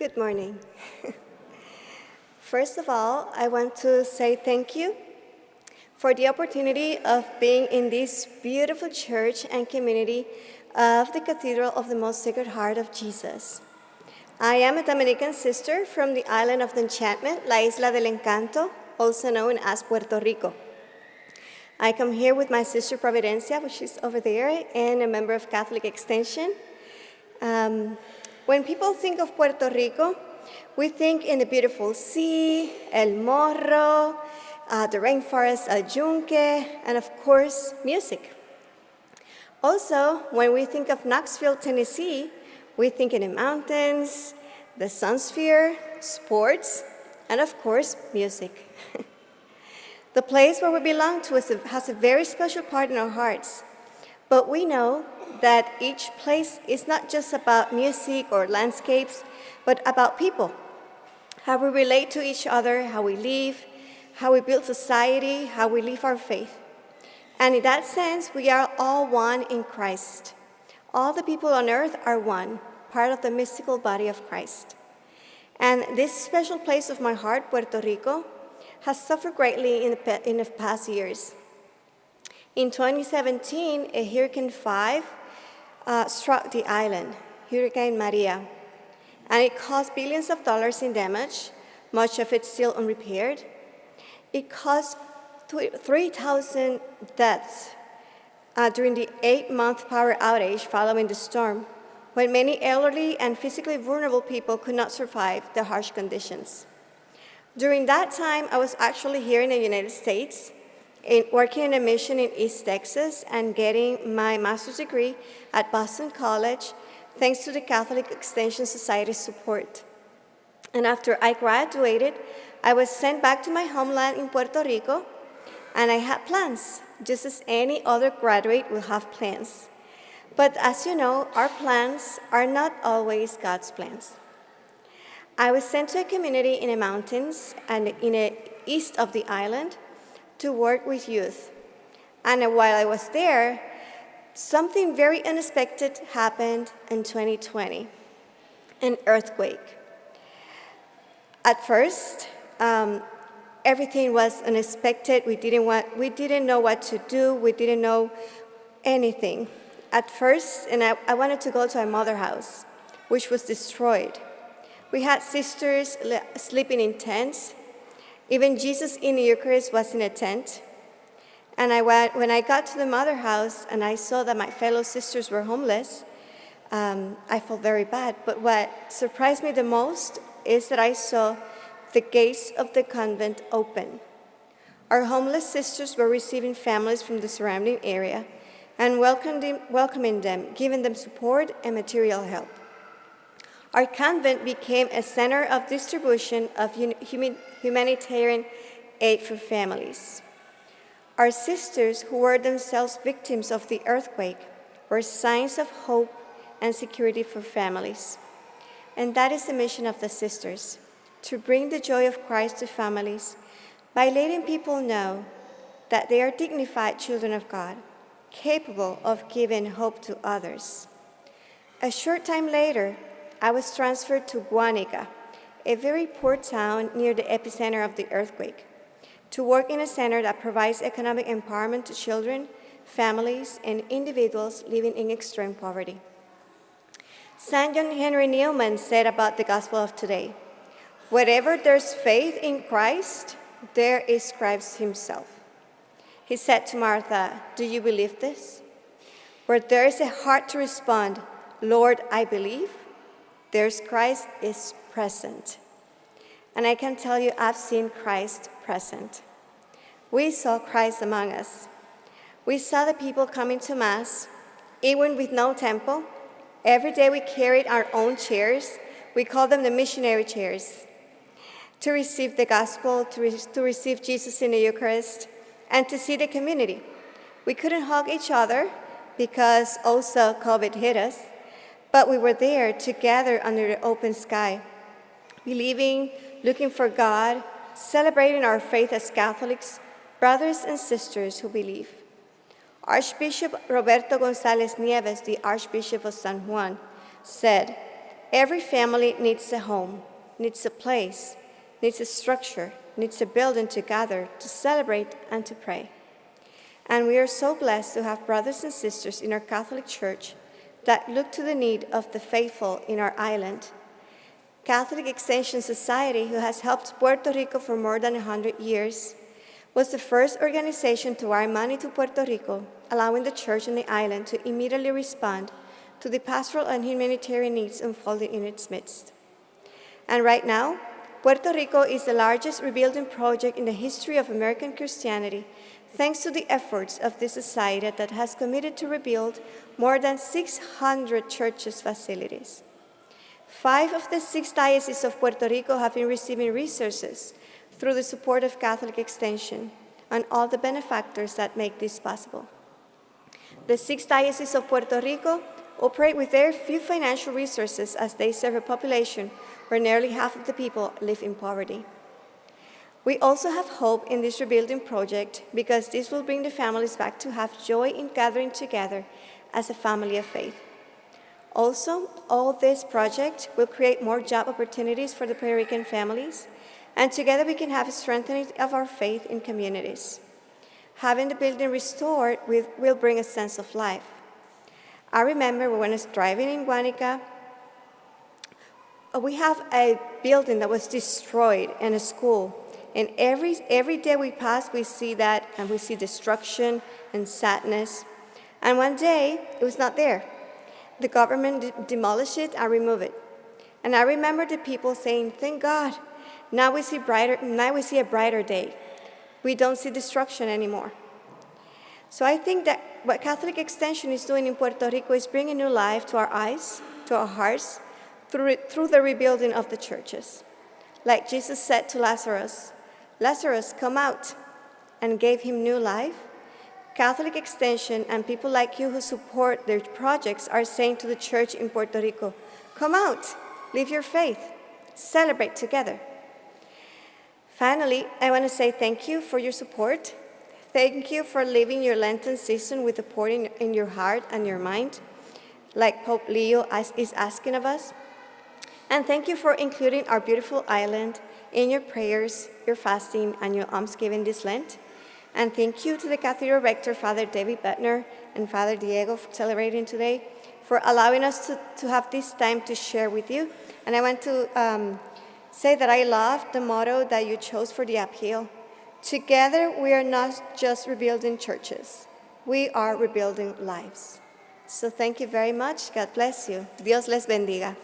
Good morning. First of all, I want to say thank you for the opportunity of being in this beautiful church and community of the Cathedral of the Most Sacred Heart of Jesus. I am a Dominican sister from the island of the Enchantment, La Isla del Encanto, also known as Puerto Rico. I come here with my sister Providencia, which is over there, and a member of Catholic Extension. When people think of Puerto Rico, we think in the beautiful sea, El Morro, the rainforest, El Yunque, and of course, music. Also, when we think of Knoxville, Tennessee, we think in the mountains, the sunsphere, sports, and of course, music. The place where we belong to has a very special part in our hearts. But we know that each place is not just about music or landscapes, but about people. How we relate to each other, how we live, how we build society, how we live our faith. And in that sense, we are all one in Christ. All the people on earth are one, part of the mystical body of Christ. And this special place of my heart, Puerto Rico, has suffered greatly in the past years. In 2017, a Hurricane 5 struck the island, Hurricane Maria, and it caused billions of dollars in damage, much of it still unrepaired. It caused 3,000 deaths during the 8-month power outage following the storm, when many elderly and physically vulnerable people could not survive the harsh conditions. During that time, I was actually here in the United States, working in a mission in East Texas and getting my master's degree at Boston College, thanks to the Catholic Extension Society's support. And after I graduated, I was sent back to my homeland in Puerto Rico, and I had plans, just as any other graduate will have plans. But as you know, our plans are not always God's plans. I was sent to a community in the mountains and in the east of the island to work with youth. And while I was there, something very unexpected happened in 2020, an earthquake. At first, everything was unexpected. We didn't know what to do. We didn't know anything. At first, and I wanted to go to our mother house, which was destroyed. We had sisters sleeping in tents. Even Jesus in the Eucharist was in a tent. And when I got to the mother house and I saw that my fellow sisters were homeless, I felt very bad. But what surprised me the most is that I saw the gates of the convent open. Our homeless sisters were receiving families from the surrounding area and welcoming them, giving them support and material help. Our convent became a center of distribution of humanitarian aid for families. Our sisters, who were themselves victims of the earthquake, were signs of hope and security for families. And that is the mission of the sisters, to bring the joy of Christ to families by letting people know that they are dignified children of God, capable of giving hope to others. A short time later, I was transferred to Guanica, a very poor town near the epicenter of the earthquake, to work in a center that provides economic empowerment to children, families, and individuals living in extreme poverty. St. John Henry Newman said about the gospel of today, "Wherever there's faith in Christ, there is Christ himself." He said to Martha, "Do you believe this?" Where there is a heart to respond, "Lord, I believe," there's Christ is present. And I can tell you, I've seen Christ present. We saw Christ among us. We saw the people coming to Mass, even with no temple. Every day we carried our own chairs. We called them the missionary chairs, to receive the gospel, to receive Jesus in the Eucharist, and to see the community. We couldn't hug each other because also COVID hit us, but we were there together under the open sky, believing, looking for God, celebrating our faith as Catholics, brothers and sisters who believe. Archbishop Roberto González Nieves, the Archbishop of San Juan, said, Every family needs a home, needs a place, needs a structure, needs a building to gather, to celebrate, and to pray. And we are so blessed to have brothers and sisters in our Catholic Church that look to the need of the faithful in our island. Catholic Extension Society, who has helped Puerto Rico for more than 100 years, was the first organization to wire money to Puerto Rico, allowing the church and the island to immediately respond to the pastoral and humanitarian needs unfolding in its midst. And right now, Puerto Rico is the largest rebuilding project in the history of American Christianity, thanks to the efforts of this society that has committed to rebuild more than 600 churches' facilities. 5 of the 6 dioceses of Puerto Rico have been receiving resources through the support of Catholic Extension and all the benefactors that make this possible. The 6 dioceses of Puerto Rico operate with very few financial resources as they serve a population where nearly half of the people live in poverty. We also have hope in this rebuilding project because this will bring the families back to have joy in gathering together as a family of faith. Also, all this project will create more job opportunities for the Puerto Rican families, and together we can have a strengthening of our faith in communities. Having the building restored will bring a sense of life. I remember when I was driving in Guanica, we have a building that was destroyed in a school. And every day we pass, we see that, and we see destruction and sadness. And one day, it was not there. The government demolished it and removed it. And I remember the people saying, "Thank God, now we see a brighter day. We don't see destruction anymore." So I think that what Catholic Extension is doing in Puerto Rico is bringing new life to our eyes, to our hearts, through the rebuilding of the churches. Like Jesus said to Lazarus, "Lazarus, come out," and gave him new life. Catholic Extension and people like you who support their projects are saying to the church in Puerto Rico, "Come out, live your faith, celebrate together." Finally, I want to say thank you for your support. Thank you for living your Lenten season with the poor in your heart and your mind, like Pope Leo is asking of us. And thank you for including our beautiful island in your prayers, your fasting, and your almsgiving this Lent. And thank you to the Cathedral Rector, Father David Bettner, and Father Diego for celebrating today, for allowing us to have this time to share with you. And I want to say that I love the motto that you chose for the appeal. Together, we are not just rebuilding churches. We are rebuilding lives. So thank you very much. God bless you. Dios les bendiga.